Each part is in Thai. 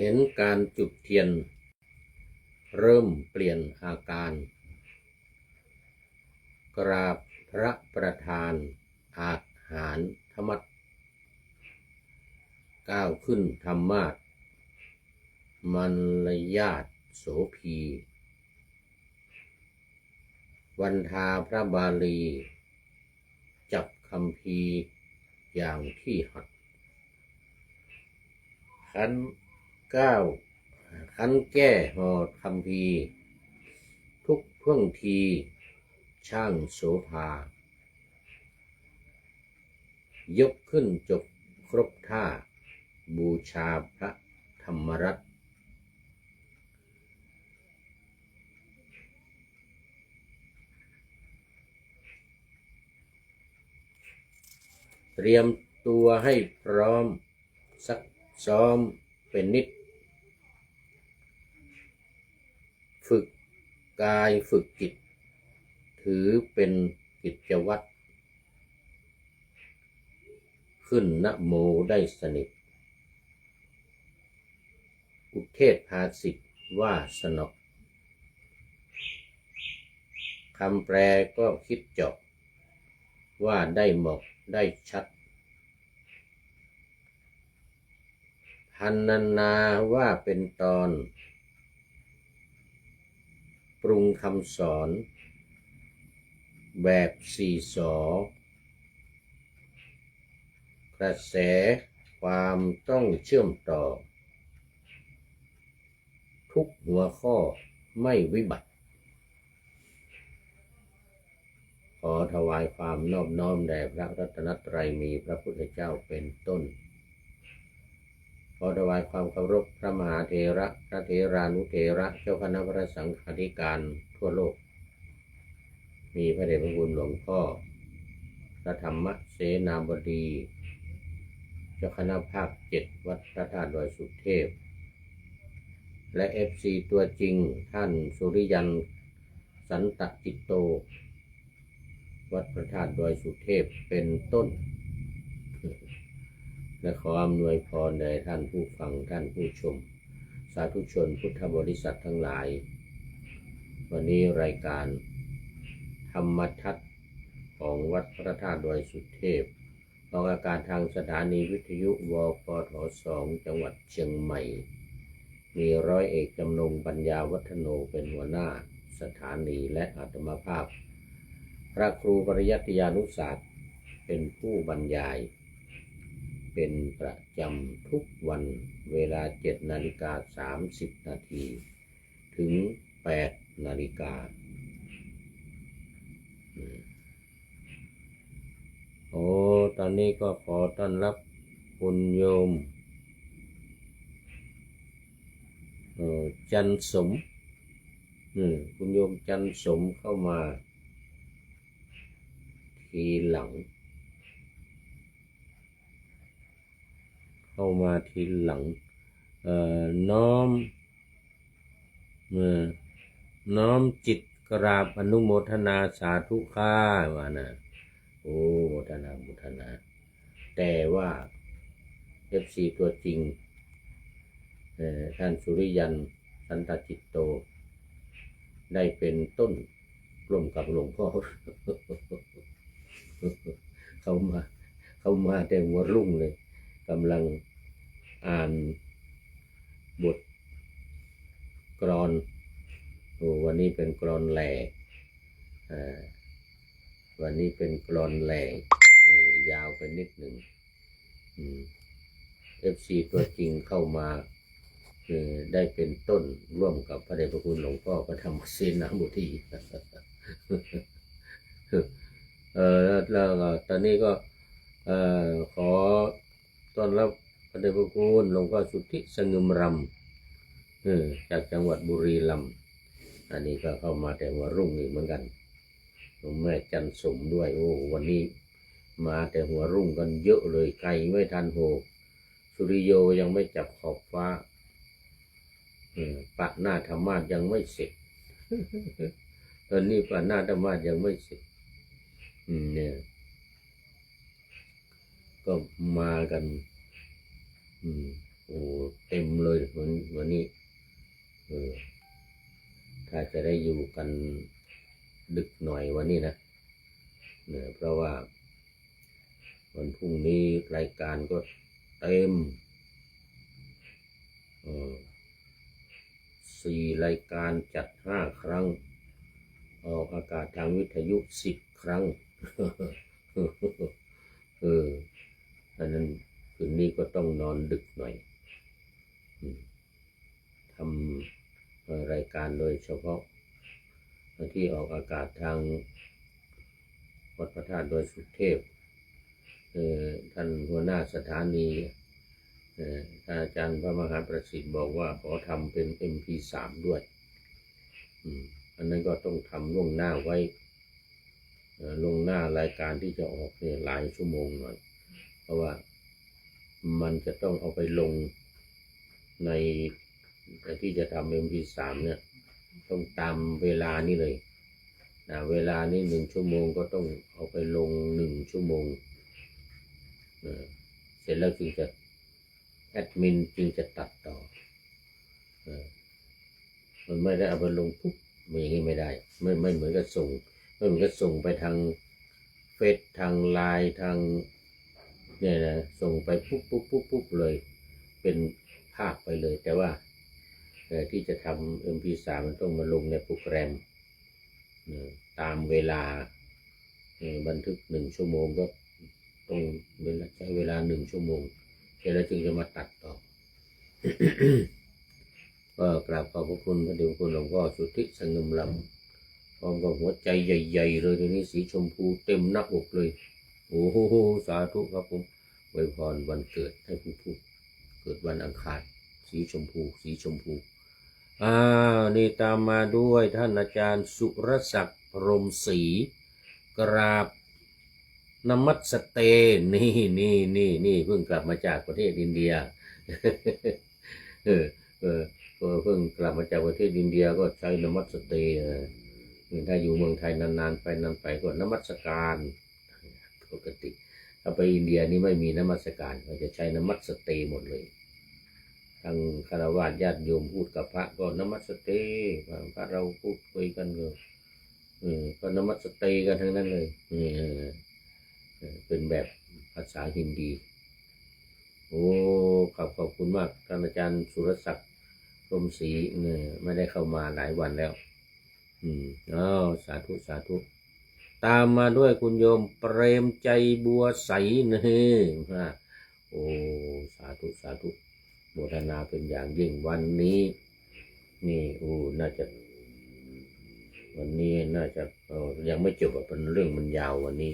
เห็นการจุดเทียนเริ่มเปลี่ยนอาการกราบพระประธานอาหารธรรมัสก้าวขึ้นธรรมาสมัลยาตโสภีวันทาพระบาลีจับคำพีอย่างที่หัดขันแก้ห่อคำพีทุกท่วงทีช่างโสภายกขึ้นจบครบท่าบูชาพระธรรมรัตน์เตรียมตัวให้พร้อมซักซ้อมเป็นนิดฝึกกายฝึกจิตถือเป็นกิจวัตรขึ้นนะโมได้สนิทอุเทศภาษิตว่าสนอคำแปลก็คิดเจาะว่าได้เหมาะได้ชัดพันนาว่าเป็นตอนปรุงคำสอนแบบสี่สอกระแสความต้องเชื่อมต่อทุกหัวข้อไม่วิบัติขอถวายความนอบน้อมแด่พระรัตนตรัยมีพระพุทธเจ้าเป็นต้นขอถวายความเคารพพระมหาเถระพระเถรานุเถระเจ้าคณะพระสังฆาธิการทั่วโลกมีพระเดชพระคุณหลวงพ่อพระธรรมเสนาบดีเจ้าคณะภาค7วัดพระธาตุดอยสุเทพและ FC ตัวจริงท่านสุริยันสันตจิตโตวัดพระธาตุดอยสุเทพเป็นต้นและขออำนวยพรแด่ท่านผู้ฟังท่านผู้ชมสาธุชนพุทธบริษัททั้งหลายวันนี้รายการธรรมทัศน์ของวัดพระธาตุดอยสุเทพออกอากาศทางสถานีวิทยุวปท2จังหวัดเชียงใหม่มีร้อยเอกจำนงปัญญาวัฒโนเป็นหัวหน้าสถานีและอาตมาภาพพระครูปริยัติยานุศาสตร์เป็นผู้บรรยายเป็นประจำทุกวันเวลา 7:30 นาทีถึง 8 นาฬิกาตอนนี้ก็ขอต้อนรับคุณโยมจันสมคุณโยมจันสมเข้ามาทีหลังน้อมจิตกราบอนุโมทนาสาธุค่าว่านะโมทนาแต่ว่า FC ตัวจริงท่านสุริยันสันตจิตโตได้เป็นต้นร่วมกับหลวงพ่อ เขามาแต่หัวรุ่งเลยกำลังอ่านบทกลอนวันนี้เป็นกลอนแหล่วันนี้เป็นกลอนแหล่ยาวไปนิดหนึ่งFC ตัวจริงเข้ามาได้เป็นต้นร่วมกับพระเดชพระคุณหลวงพ่อพระธรรมเสนาบดีแล้วตอนนี้ก็ขอต้อนรับพระเดชพระคุณหลวงพ่อสุทธิสงึมรำจากจังหวัดบุรีรัมย์อันนี้ก็เข้ามาแต่หัวรุ่งอีกเหมือนกันหลวงแม่จันสมด้วยวันนี้มาแต่หัวรุ่งกันเยอะเลยไกลไม่ทันโหสุริโยยังไม่จับขอบฟ้าปะหน้าธรรมาสยังไม่เสร็จตอนนี้ปะหน้าธรรมาสยังไม่เสร็จเนี่ยก็มากัน โอ้เต็มเลยวันนี้ถ้าจะได้อยู่กันดึกหน่อยวันนี้นะเนี่ยเพราะว่าวันพรุ่งนี้รายการก็เต็ม4 รายการจัด5 ครั้งออกอากาศทางวิทยุ10 ครั้งอันนั้นคืนนี้ก็ต้องนอนดึกหน่อยทำรายการโดยเฉพาะที่ออกอากาศทางวัดพระธาตุดอยสุเทพท่านหัวหน้าสถานีท่านอาจารย์พระมหาประสิทธิ์บอกว่าขอทำเป็น MP3 ด้วยอันนั้นก็ต้องทำล่วงหน้าไว้ล่วงหน้ารายการที่จะออกเนี่ยหลายชั่วโมงหน่อยเพราะว่ามันจะต้องเอาไปลงในที่จะทำ MP3 เนี่ยต้องตามเวลานี่เลยเวลานี้1 ชั่วโมงก็ต้องเอาไปลง1 ชั่วโมงเสร็จแล้วจึงจะแอดมินจึงจะตัดต่อมันไม่ได้เอาไปลงปุ๊บอย่างนี้ไม่ได้ไม่เหมือนกับส่งไม่เหมือนกับส่งไปทางเฟซทางไลน์ทางเนี่ยนะส่งไปปุ๊บเลยเป็นภาพไปเลยแต่ว่าที่จะทำ MP3 มันต้องมาลงในโปรแกรมตามเวลาบันทึก1 ชั่วโมงก็ต้องใช้เวลา1 ชั่วโมงแล้วจึงจะมาตัดต่อ ก็กราบขอบพระคุณพระเดชคุณหลวงพ่อสุทธิสงึมลำพร้อมกับหัวใจใหญ่ๆเลยทีนี้สีชมพูเต็มหน้าอกเลยโอ้โหสาธุครับผมอวยพรวันเกิดให้ผู้เกิดวันอังคารสีชมพูนี่ตามมาด้วยท่านอาจารย์สุรศักดิ์พรหมศรีกราบนมัสเตนี่เพิ่งกลับมาจากประเทศอินเดียเพิ่งกลับมาจากประเทศอินเดียก็ใช้นมัสเตถ้าอยู่เมืองไทยนานๆไปก็นมัสการปกติถ้าไปอินเดียนี่ไม่มีนมัสการเขาจะใช้นมัสเตหมดเลยทางคฤหัสถ์ญาติโยมพูดกับพระก็นมัสเตพระเราพูดคุยกันก็นมัสเตกันทั้งนั้นเลยเป็นแบบภาษาฮินดีโอ้ขอบคุณมากท่านอาจารย์สุรศักดิ์พรหมศรีไม่ได้เข้ามาหลายวันแล้วสาธุตามมาด้วยคุณโยมเปรมใจบัวใสโอ้สาธุโมทนาเป็นอย่างยิ่งวันนี้นี่น่าจะวันนี้น่าจะยังไม่จบเป็นเรื่องมันยาววันนี้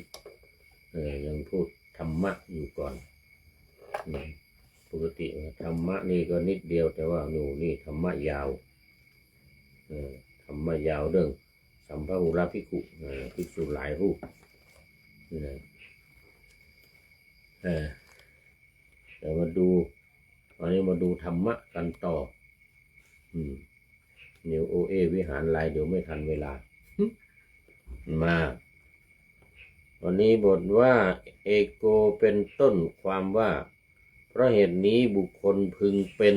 ยังพูดธรรมะอยู่ก่อนปกติธรรมะนี่ก็นิดเดียวแต่ว่านี่ธรรมะยาวธรรมะยาวเรื่องสัมภวุระภิกขุภิกษุหลายรูปแต่มาดูวันนี้มาดูธรรมะกันต่อเดี๋ยววิหารลายเดี๋ยวไม่ทันเวลามาวันนี้บทว่าเอโกเป็นต้นความว่าเพราะเหตุนี้บุคคลพึงเป็น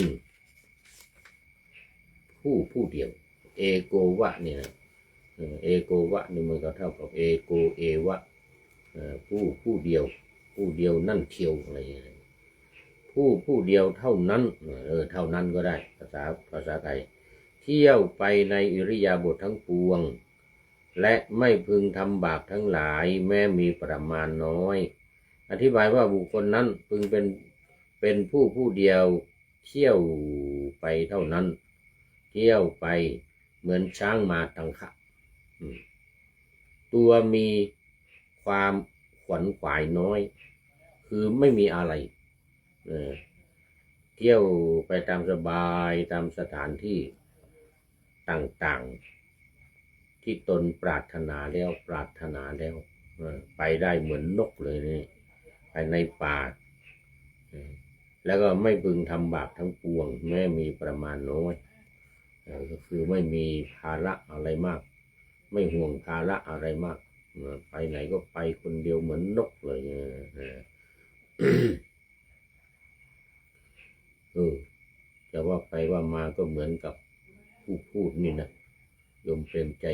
ผู้เดียวเอโกวะเนี่ยเอโกวะนี่มันก็เท่ากับเอโกเอวะผู้เดียวนั่นเทียวอะไรอย่างเงี้ยผู้เดียวเท่านั้นเท่านั้นก็ได้ภาษาไทยเที่ยวไปในอิริยาบถทั้งปวงและไม่พึงทำบาปทั้งหลายแม้มีประมาณน้อยอธิบายว่าบุคคลนั้นพึงเป็นผู้เดียวเที่ยวไปเท่านั้นเที่ยวไปเหมือนช้างมาตังคะตัวมีความขวนขวายน้อยคือไม่มีอะไรเที่ยวไปตามสบายตามสถานที่ต่างๆที่ตนปรารถนาแล้วไปได้เหมือนนกเลยนี่ไปในป่าแล้วก็ไม่พึงทำบาปทั้งปวงแม้มีประมาณน้อยก็คือไม่มีภาระอะไรมากไม่ห่วงภาระอะไรมากไปไหนก็ไปคนเดียวเหมือนนกเลย ว่าไปว่ามาก็เหมือนกับผู้พูดนี่นะโยมเปรมใจ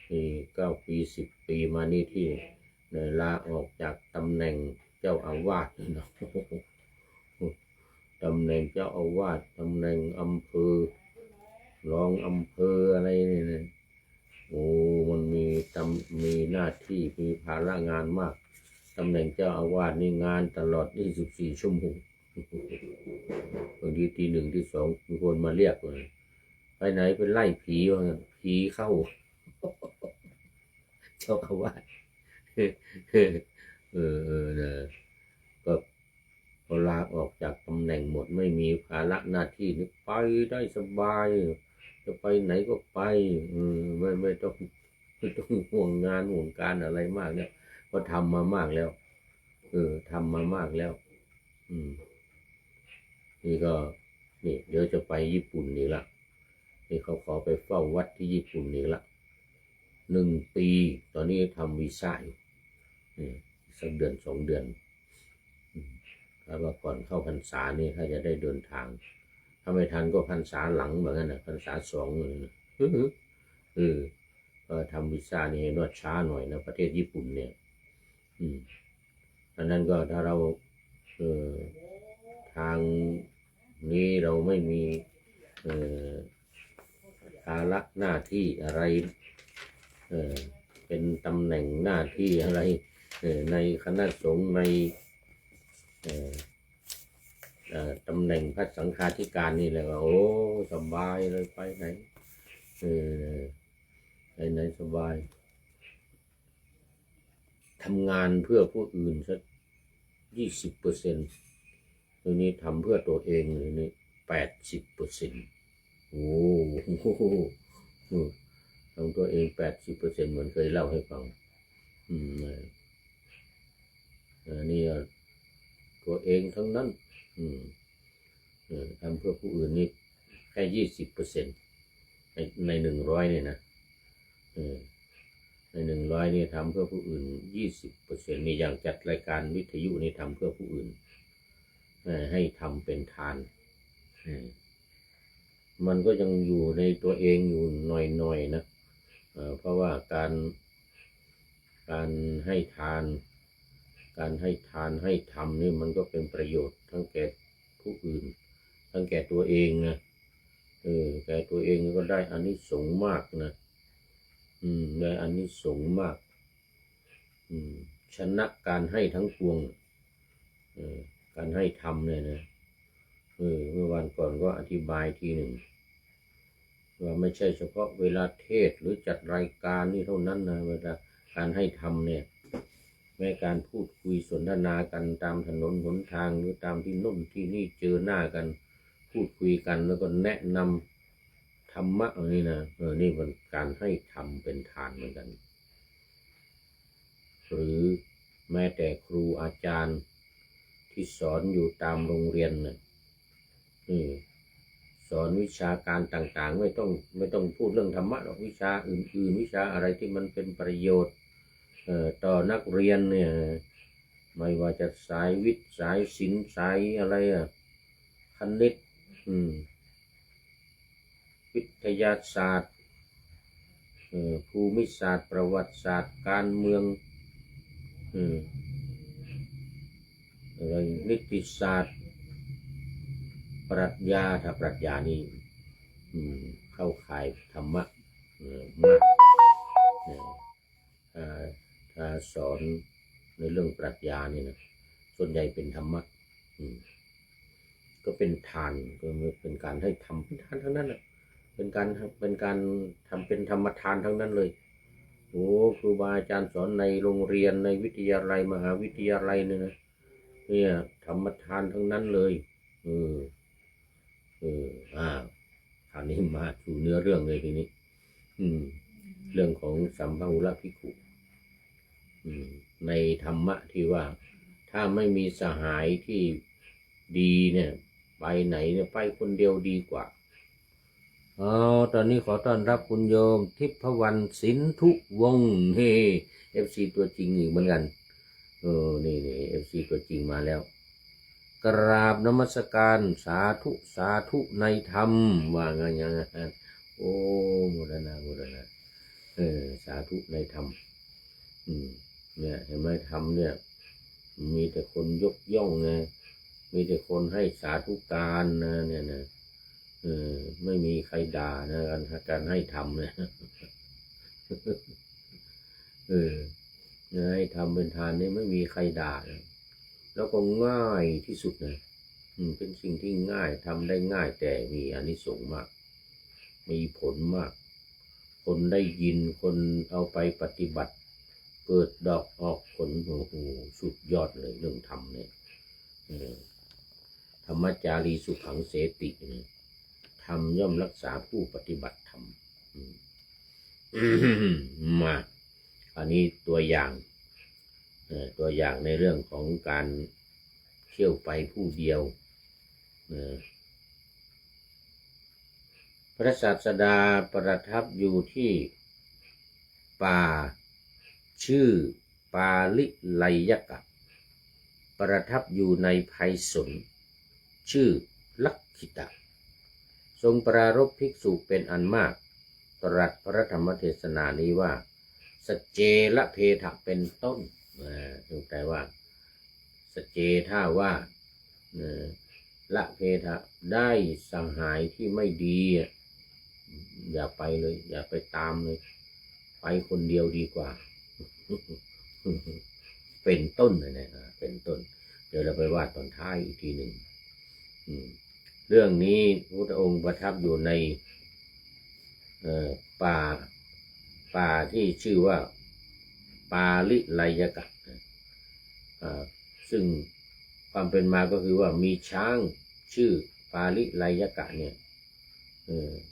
นี่9 ปี 10 ปีมานี่ที่ลาออกจากตำแหน่งเจ้าอาวาสนะ ตำแหน่งเจ้าอาวาสตำแหน่งอำเภอรองอำเภออะไรนี่นะโอ้มันมีหน้าที่มีภาระงานมากตำแหน่งเจ้าอาวาสนี่งานตลอด24 ชั่วโมงบางทีตี 1 ตี 2มีคนมาเรียกเลยไปไหนไปไล่ผีวะผีเข้า เจ้าอาวาสก็พอลาออกจากตำแหน่งหมดไม่มีภาระหน้าที่นี่ไปได้สบายจะไปไหนก็ไปไม่ต้องห่วงงานห่วงการอะไรมากเนี่ยก็ทำมามากแล้วทำมามากแล้วนี่ก็นี่เดี๋ยวจะไปญี่ปุ่นนี่ละนี่เขาขอไปเฝ้าวัดที่ญี่ปุ่นนี่ละ1 ปีตอนนี้ทำวีซ่าอยู่สักเดือน 2 เดือนถ้าว่าก่อนเข้าพรรษานี่ถ้าจะได้เดินทางถ้าไม่ทันก็พรรษาหลังเหมือนกันนะพรรษา2เลยนะก็ทำวีซ่านี่นวดช้าหน่อยนะประเทศญี่ปุ่นเนี่ยอันนั้นก็ถ้าเราทางนี้เราไม่มีภาระหน้าที่อะไรเป็นตำแหน่งหน้าที่อะไรในคณะสงฆ์ในตำแหน่งพระสังฆาธิการนี่แหละว่าโอ้สบายเลยไปไหนไหนสบายทำงานเพื่อผู้อื่นสัก20%ตัวนี้ทำเพื่อตัวเองเลยนี่80%โอ้ทำตัวเอง80%เหมือนเคยเล่าให้ฟังนี่ตัวเองทั้งนั้นทำเพื่อผู้อื่นนี่แค่20%ใน100เนี่ยนะใน100นี่ทำเพื่อผู้อื่น20%นี่อย่างจัดรายการวิทยุนี่ทำเพื่อผู้อื่นให้ทำเป็นทานมันก็ยังอยู่ในตัวเองอยู่หน่อยๆนะเพราะว่าการให้ทานให้ทำนี่มันก็เป็นประโยชน์ทั้งแก่ผู้อื่นทั้งแก่ตัวเองนะแก่ตัวเองก็ได้อานิสงส์มากนะได้อานิสงส์มากชนะการให้ทั้งปวงการให้ทำเนี่ยนะเมื่อวันก่อนก็อธิบายทีหนึ่งว่าไม่ใช่เฉพาะเวลาเทศหรือจัดรายการนี่เท่านั้นนะเวลาการให้ทำเนี่ยแม้การพูดคุยสนทนากันตามถนนหนทางหรือตามที่โน่นที่นี่เจอหน้ากันพูดคุยกันแล้วก็แนะนำธรรมะนี่นะนี่เป็นการให้ทำเป็นทานเหมือนกันหรือแม้แต่ครูอาจารย์ที่สอนอยู่ตามโรงเรียนนะสอนวิชาการต่างๆไม่ต้องพูดเรื่องธรรมะหรอกวิชาอื่นๆวิชาอะไรที่มันเป็นประโยชน์ต่อนักเรียนเนี่ยไม่ว่าจะสายวิทย์สายศิลป์สายอะไรคณิตวิทยาศาสตร์ภูมิศาสตร์ประวัติศาสตร์การเมืองอะไรนิติศาสตร์ปรัชญาถ้าปรัชญานี่เข้าข่ายธรรมะมากถ้าสอนในเรื่องปรัชญานี่นะส่วนใหญ่เป็นธรรมะก็เป็นทานก็เป็นการให้ทำเป็นทานทั้งนั้นเป็นการทำเป็นธรรมทานทั้งนั้นเลยโอ้ครูบาอาจารย์สอนในโรงเรียนในวิทยาลัยมหาวิทยาลัยเนี่ยธรรมทานทั้งนั้นเลยคราวนี้มาสู่เนื้อเรื่องเลยทีนี้เรื่องของสัมภหุระภิกขุในธรรมะที่ว่าถ้าไม่มีสหายที่ดีเนี่ยไปไหนเนี่ยไปคนเดียวดีกว่าตอนนี้ขอต้อนรับคุณโยมทิพวรรณสินธุวงศ์FC ตัวจริงอีกเหมือนกันนี่FC ตัวจริงมาแล้ว กราบนมัสการสาธุสาธุในธรรมว่าไงอย่างนั้นโอ้โมรณะโมรณะสาธุในธรรมเนี่ยเห็นไหมธรรมเนี่ยมีแต่คนยกย่องนะมีแต่คนให้สาธุการนะเนี่ยนะไม่มีใครด่านะการให้ธรรมเนี่ยให้ทำเป็นทานนี่ไม่มีใครด่านะแล้วก็ง่ายที่สุดนะเป็นสิ่งที่ง่ายทำได้ง่ายแต่มีอานิสงส์มากมีผลมากคนได้ยินคนเอาไปปฏิบัติเกิดดอกออกผลโอ้โหสุดยอดเลยเรื่องธรรมเนี่ยธรรมจารีสุขังเสติเนี่ยธรรมย่อมรักษาผู้ปฏิบัติธรรมมาอันนี้ตัวอย่างในเรื่องของการเที่ยวไปผู้เดียวพระศาสดาประทับอยู่ที่ป่าชื่อปาลิไลยกะประทับอยู่ในไพศาลชื่อลักขิตะทรงปรารภภิกษุเป็นอันมากตรัสพระธรรมเทศนานี้ว่าสเจละเพทะเป็นต้นถึงแปลว่าสเจท่าว่าละเพทะได้สังหายที่ไม่ดีอย่าไปเลยอย่าไปตามเลยไปคนเดียวดีกว่า เป็นต้นเลยนะเป็นต้นเดี๋ยวเราไปว่าตอนท้ายอีกทีหนึ่งเรื่องนี้พระพุทธองค์ประทับอยู่ในป่าที่ชื่อว่าปาลิไลยกะซึ่งความเป็นมาก็คือว่ามีช้างชื่อปาลิไลยกะเนี่ย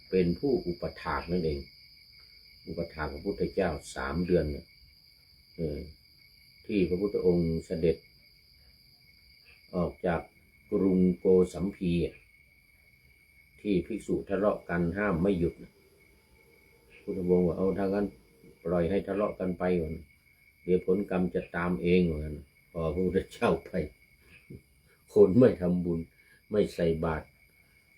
เป็นผู้อุปถากนั่นเองอุปถากพระพุทธเจ้า3 เดือนที่พระพุทธองค์เสด็จออกจากกรุงโกสัมพีที่ภิกษุทะเลาะกันห้ามไม่หยุดพุทธองค์ว่าเอาทางนั้นปล่อยให้ทะเลาะกันไปก่อนเดี๋ยวผลกรรมจะตามเองเหมือนกันพอพระพุทธเจ้าไปคนไม่ทำบุญไม่ใส่บาตร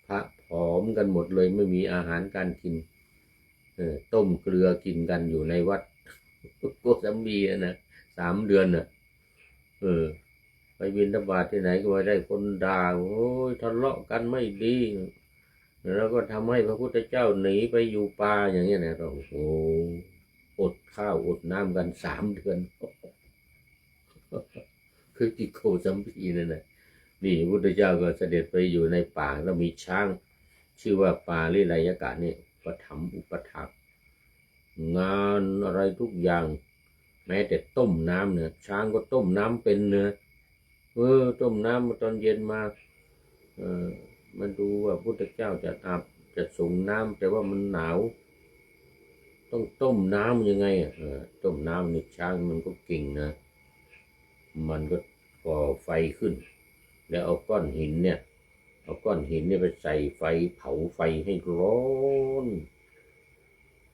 พระผอมกันหมดเลยไม่มีอาหารการกินต้มเกลือกินกันอยู่ในวัดโกสัมพีนะ3 เดือนไปบิณฑบาตที่ไหนก็ไม่ได้คนด่าโอ้ยทะเลาะกันไม่ดีแล้วก็ทำให้พระพุทธเจ้าหนีไปอยู่ป่าอย่างนี้นะโอ้โหอดข้าวอดน้ำกัน3 เดือนคือที่โกสัมพีนั่นนะนี่พระพุทธเจ้าก็เสด็จไปอยู่ในป่าแล้วมีช้างชื่อว่าปาลิไลยกะนี่ประถมอุปถัมภ์งานอะไรทุกอย่างแม้แต่ต้มน้ำเนี่ยช้างก็ต้มน้ำเป็นเนื้อต้มน้ำตอนเย็นมามันดูว่าพุทธเจ้าจะอาบจะส่งน้ำแต่ว่ามันหนาวต้องต้มน้ำยังไงต้มน้ำนี่ช้างมันก็เก่งนะมันก็ก่อไฟขึ้นแล้วเอาก้อนหินเนี่ยไปใส่ไฟเผาไฟให้ร้อน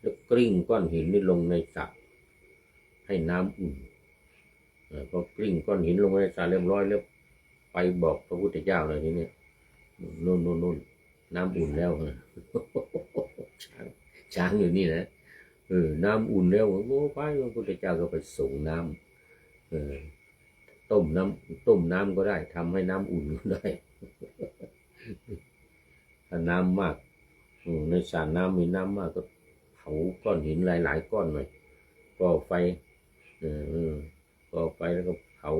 แล้วกลิ้งก้อนหินนี่ลงในสระให้น้ำอุ่นพอกลิ้งก้อนหินลงในสระเรียบร้อยแล้วไปบอกพระพุทธเจ้าเลยทีนี้นู่นน้ำอุ่นแล้วช้างอยู่นี่นะน้ำอุ่นแล้วโอ้ไปพระพุทธเจ้าก็ไปส่งน้ำต้มน้ำก็ได้ทำให้น้ำอุ่นก็ได้ถ้าน้ำมากในสระน้ำมีน้ำมากก็เผาก้อนหินหลายๆก้อนหน่อยก่อไฟแล้วก็เผา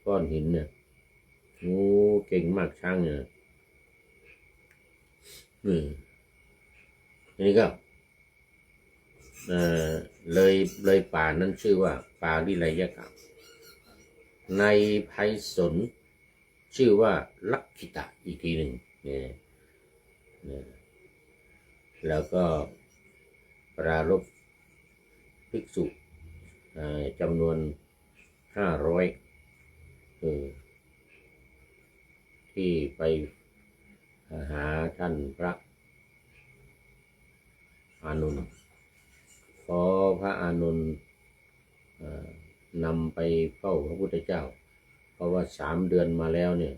ก้อนหินเนี่ยโอ้เก่งมากช้างเนี่ยนี่ก็เลยป่านั้นชื่อว่าปาลิไลยกะในไพศาลชื่อว่าลักขิตะอีกทีหนึ่งเนี่ยแล้วก็ปรารภภิกษุจำนวน500ที่ไปหาท่านพระอานนท์ขอพระอานนท์นำไปเฝ้าพระพุทธเจ้าขอ ราะว่า3 เดือนมาแล้วเนี่ย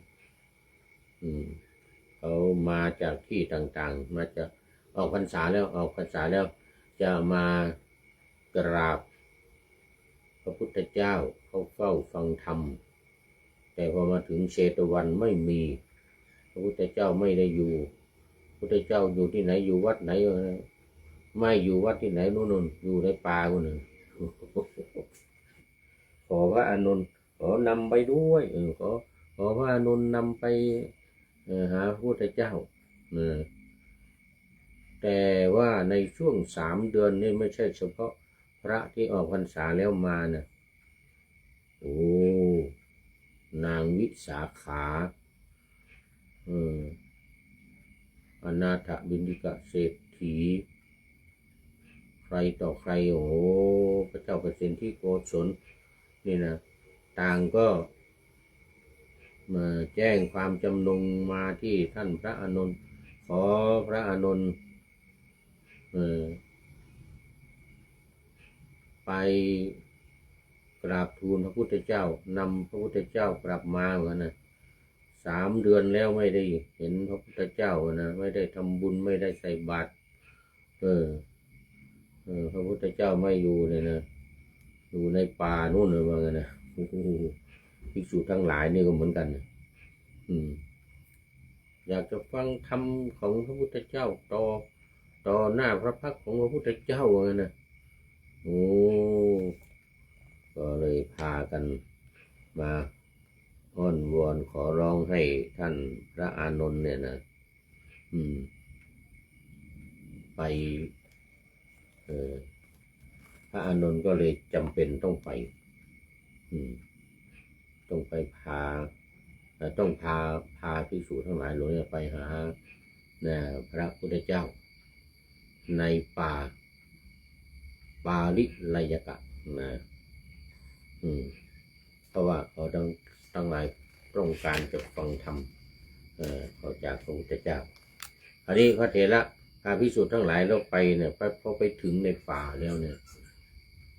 เขามาจากที่ต่างๆมาจากออกพรรษาแล้วจะมากราบพระพุทธเจ้าเขาเฝ้าฟังธรรมแต่พอมาถึงเชตวันไม่มีพระพุทธเจ้าไม่ได้อยู่พระพุทธเจ้าอยู่ที่ไหนอยู่วัดไหนไม่อยู่วัดที่ไหนนู่นอยู่ในป่าคนหนึ่งขอพระอานนท์ขอนำไปด้วยขอพระอานนท์นำไปหาพระพุทธเจ้าแต่ว่าในช่วง3 เดือนนี่ไม่ใช่เฉพาะพระที่ออกพรรษาแล้วมานะโอ้นางวิสาขาอนาถบิณฑิกเศรษฐีใครต่อใครพระเจ้าเปรตที่โกศลนี่นะต่างก็มาแจ้งความจำนงมาที่ท่านพระอานนท์ขอพระอานนท์ไปกราบทูลพระพุทธเจ้านำพระพุทธเจ้ากลับมาเหมือนนะ3 เดือนแล้วไม่ได้เห็นพระพุทธเจ้านะไม่ได้ทำบุญไม่ได้ใส่บาตรพระพุทธเจ้าไม่อยู่เลยนะอยู่ในป่านู่นเลยว่างั้นนะภิกษุทั้งหลายนี่ก็เหมือนกันอยากจะฟังธรรมของพระพุทธเจ้าต่อหน้าพระพักตร์ของพระพุทธเจ้าว่างั้นนะก็เลยพากันมาอ้อนวอนขอร้องให้ท่านพระอานนท์เนี่ยนะไปพระอานนท์ก็เลยจำเป็นต้องไปต้องไปต้องพาภิกษุทั้งหลายหลวงไปหาพระพุทธเจ้าในป่าปาลิไลยกะนะเพราะว่าเขาทั้งหลายต้องการจะฟังธรรมเขาจากพระพุทธเจ้าอันนี้พระเถระพาภิกษุทั้งหลายแล้วไปเนี่ยพอไปถึงในป่าแล้วเนี่ย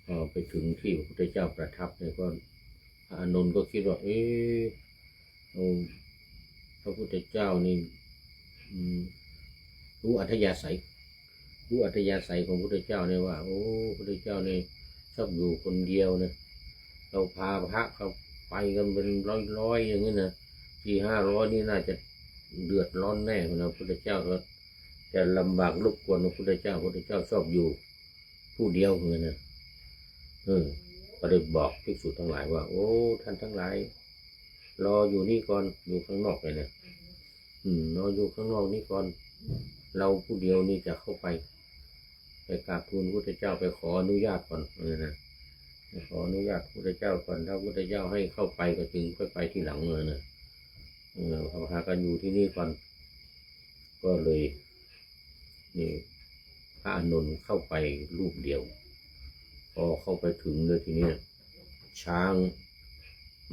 พอไปถึงที่พระพุทธเจ้าประทับเนี่ยก็พระอานนท์ก็คิดว่าพระพุทธเจ้านี่รู้อัธยาศัยของพระพุทธเจ้าเนี่ยว่าพระพุทธเจ้าเนี่ยชอบอยู่คนเดียวนะเราพาพระเขาไปกันเป็นร้อยอย่างนี้นะ400-500นี่น่าจะเดือดร้อนแน่นะพระพุทธเจ้าก็จะลำบากรบกวนพระพุทธเจ้าชอบอยู่ผู้เดียวเหมือนนะก็เลยบอกภิกษุทั้งหลายว่าท่านทั้งหลายรออยู่นี่ก่อนอยู่ข้างนอกเลยนะรออยู่ข้างนอกนี่ก่อนเราผู้เดียวนี่จะเข้าไปกราบทูลพระพุทธเจ้าไปขออนุญาตก่อนนะขออนุญาตพระพุทธเจ้าก่อนถ้าพระพุทธเจ้าให้เข้าไปก็จึงค่อยไปที่หลังเลยนะเขาพากันอยู่ที่นี่ก่อนก็เลยนี่พระอานนท์เข้าไปรูปเดียวพอเข้าไปถึงเลยทีนี้ช้าง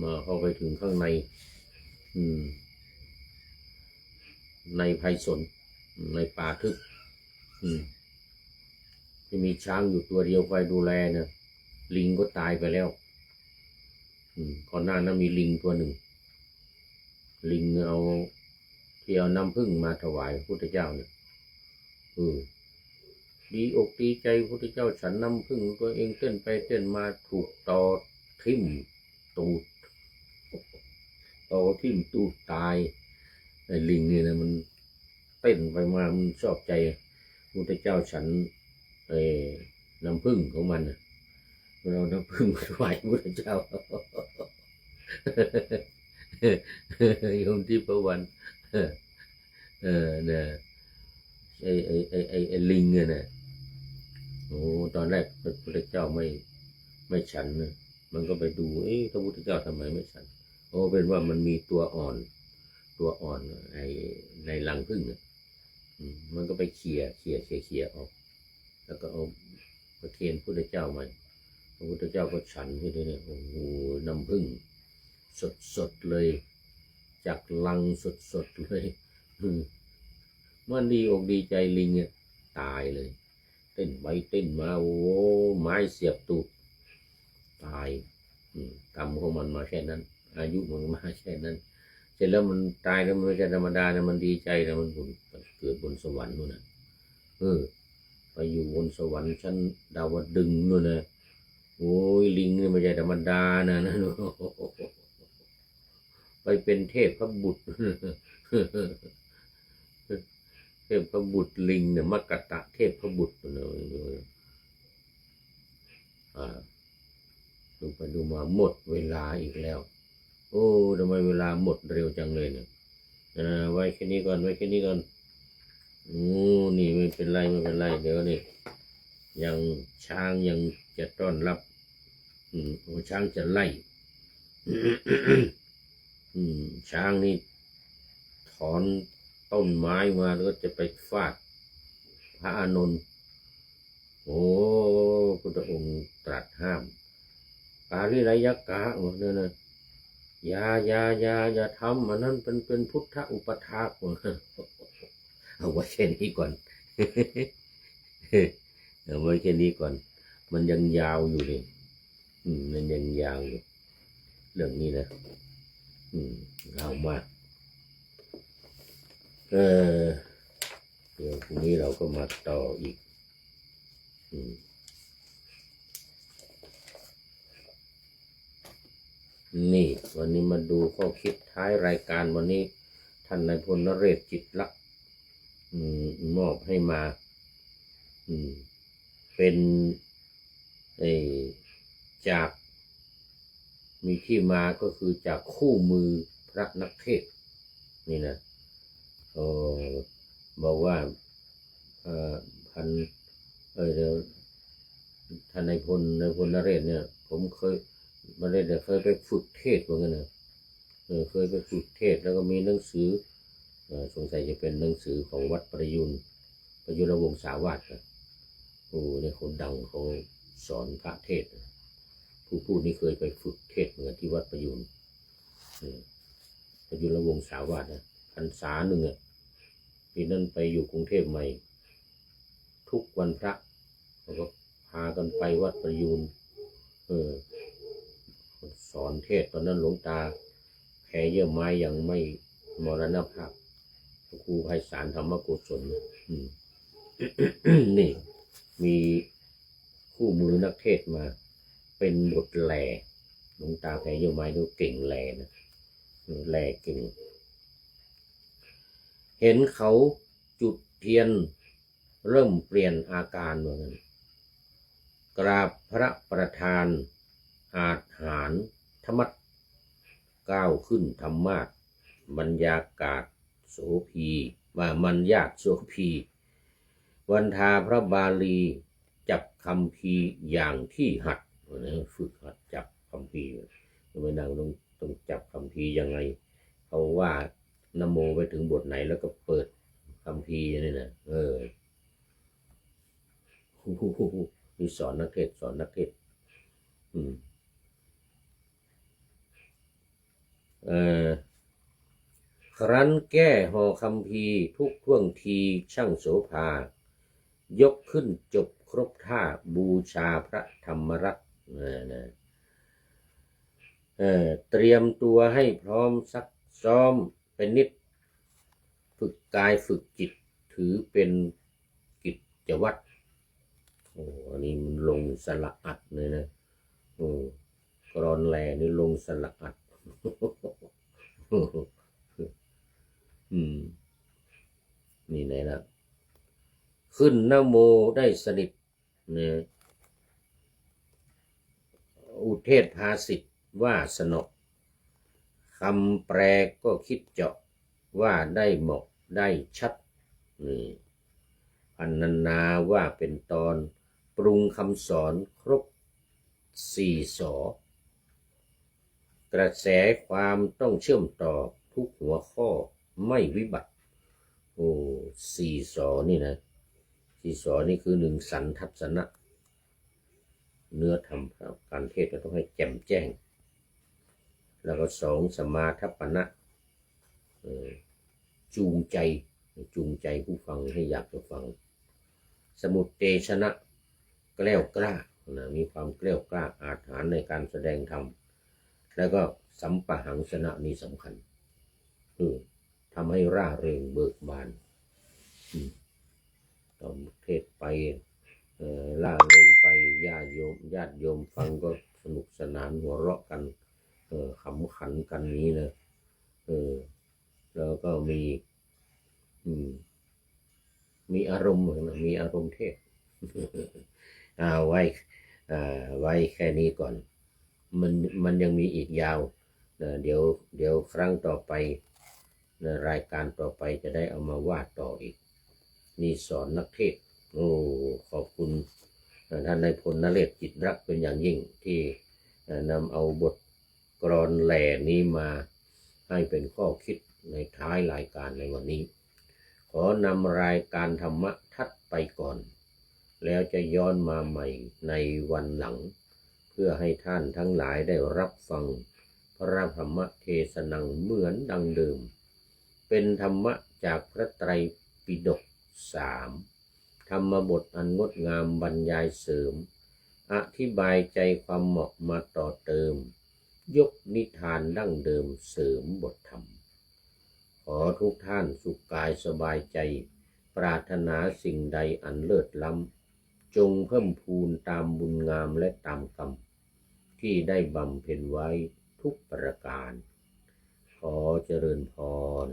มาเข้าไปถึงข้างในในไพศาลในป่าทึบจะมีช้างอยู่ตัวเดียวไปดูแลนะลิงก็ตายไปแล้วก่อนหน้านั้นมีลิงตัวหนึ่งลิงเอาน้ำผึ้งมาถวายพระพุทธเจ้าเนี่ยดีอกดีใจพระพุทธเจ้าฉันน้ำผึ้งตัวเองเต้นไปเต้นมาถูกตอทิ่มตูดตายไอ้ลิงเนี่ยนะมันเต้นไปมามันชอบใจพระพุทธเจ้าฉันน้ำผึ้งของมันเราน้ำผึ้งถวายพระพุทธเจ้าโยมที่ประวันเนี่ยไอ้ลิงเนี่ยตอนแรกพระพุทธเจ้าไม่ฉันนะมันก็ไปดูพระพุทธเจ้าทำไมไม่ฉันเป็นว่ามันมีตัวอ่อนในรังผึ้งเนี่ยมันก็ไปเขี่ยออกแล้วก็เอาประเคนพระพุทธเจ้ามาพระพุทธเจ้าก็ฉันที่นี่น้ำผึ้งสดเลยจากลังสดเลยมันดีอกดีใจลิงเนี่ยตายเลยเต้นไปเต้นมาไม้เสียบตูดตายกรรมของมันมาแค่นั้น อายุมันมาแค่นั้นเสร็จแล้วมันตายแล้วมันไม่ใช่ธรรมดานะมันดีใจนะมันเกิดบนสวรรค์นู่นนะไปอยู่บนสวรรค์ชั้นดาวดึงส์นู่นนะโอ้ยลิงนี่ไม่ใช่ธรรมดานะไปเป็นเทพพระบุตรเทพพระบุตรลิงเนี่ยมกตะเทพพระบุตรเลยดูไปดูมาหมดเวลาอีกแล้วโอ้ทำไมเวลาหมดเร็วจังเลยเนี่ยไว้แค่นี้ก่อนไว้แค่นี้ก่อนนี่ไม่เป็นไรไม่เป็นไรเดี๋ยวนี่ยังช้างยังจะต้อนรับช้างจะไล่ ช้างนี่ถอนต้นไม้มาแล้วก็จะไปฟาดพระอานนท์โอ้พุทธองค์ตรัสห้ามปาริไรยกะหมดเลยนะอย่าทำอันนั้นเป็นพุทธอุปถากเอาไว้แค่นี้ก่อน เอาไว้แค่นี้ก่อนมันยังยาวอยู่เลยมันยังยาวอยู่เรื่องนี้นะยาวมากเดี๋ยวพรุ่งนี้เราก็มาต่ออีกนี่วันนี้มาดูข้อคิดท้ายรายการวันนี้ท่านนายพลนเรศจิตลักษณ์มอบให้มาเป็นจากมีที่มาก็คือจากคู่มือพระนักเทศน์นี่นะบอกว่าท่านนายพลนเรศเนี่ยผมเคยไปฝึกเทศเหมือนกันนะเคยไปฝึกเทศแล้วก็มีหนังสือสงสัยจะเป็นหนังสือของวัดประยุรวงศาวาสนะเนี่ยคนดังเขาสอนพระเทศผู้พูดนี่เคยไปฝึกเทศเหมือนที่วัดประยุรวงศาวาสนะพรรษาหนึ่งปีนั้นไปอยู่กรุงเทพใหม่ทุกวันพระเราก็พากันไปวัดประยุรสอนเทศตอนนั้นหลวงตาแผ่เยื่อไม้ยังไม่มรณภาพครูไพศาลธรรมโกศลนี่มีคู่มือนักเทศมาเป็นบทแหล่หลวงตาแผ่เยื่อไม้ดูเก่งแหล่นะแหล่เก่งเห็นเขาจุดเทียนเริ่มเปลี่ยนอาการเหมือนกันกราบพระประธานอาจหารธรรมะก้าวขึ้นธรรมาสบรรยากาศโสภีว่ามันยากโสภีวันทาพระบาลีจับคำพีอย่างที่หัดฝึกหัดจับคำพีไม่นั่งต้องจับคำพียังไงเขาว่านโมไปถึงบทไหนแล้วก็เปิดคำพีนี่นะมีสอนนักเทศครั้นแก้ห่อคำพีทุกท่วงทีช่างโสภายกขึ้นจบครบท่าบูชาพระธรรมรัตน์เตรียมตัวให้พร้อมซักซ้อมเป็นนิดฝึกกายฝึกจิตถือเป็นกิจวัตรอันนี้มันลงสระอัดเลยนะกรอนแลนี่ลงสระอัดนี่ไหนนะขึ้นนะโมได้สนิทเนี่ยอุเทศภาษิตว่าสนอคำแปลก็คิดเจาะว่าได้เหมาะได้ชัดนี่พันนาว่าเป็นตอนปรุงคำสอนครบ4 สกระแสความต้องเชื่อมต่อทุกหัวข้อไม่วิบัติ4 สนี่นะ4 สนี่คือ1สันทัศนะเนื้อธรรมการเทศก็ต้องให้แจ่มแจ้งแล้วก็2สมาทัปปนะจูงใจผู้ฟังให้อยากจะฟังสมุตเตชนะแกล้วกล้ามีความแกล้วกล้าอาถรรพ์ในการแสดงธรรมแล้วก็ สัมปหังสนะนี้สำคัญทำให้ร่าเริงเบิกบานตอนเทศไปร่าเริงไปญาติโยมฟังก็สนุกสนานหัวเราะกันขำขันกันนี้นะแล้วก็มีอารมณ์นะมีอารมณ์เทศไว้แค่นี้ก่อนมันยังมีอีกยาวเดี๋ยวครั้งต่อไปรายการต่อไปจะได้เอามาว่าต่ออีกนี่สอนนักเทศขอบคุณท่านนายพลนเรศจิตรักเป็นอย่างยิ่งที่นำเอาบทกลอนแหล่นี้มาให้เป็นข้อคิดในท้ายรายการในวันนี้ขอนำรายการธรรมทัศน์ไปก่อนแล้วจะย้อนมาใหม่ในวันหลังเพื่อให้ท่านทั้งหลายได้รับฟังพระธรรมเทศนาเหมือนดังเดิมเป็นธรรมะจากพระไตรปิฎก3ธรรมบทอันงดงามบรรยายเสริมอธิบายใจความเหมาะมาต่อเติมยกนิทานดั้งเดิมเสริมบทธรรมขอทุกท่านสุขกายสบายใจปรารถนาสิ่งใดอันเลิศล้ำจงเพิ่มพูนตามบุญงามและตามกรรมที่ได้บำเพ็ญไว้ทุกประการขอเจริญพร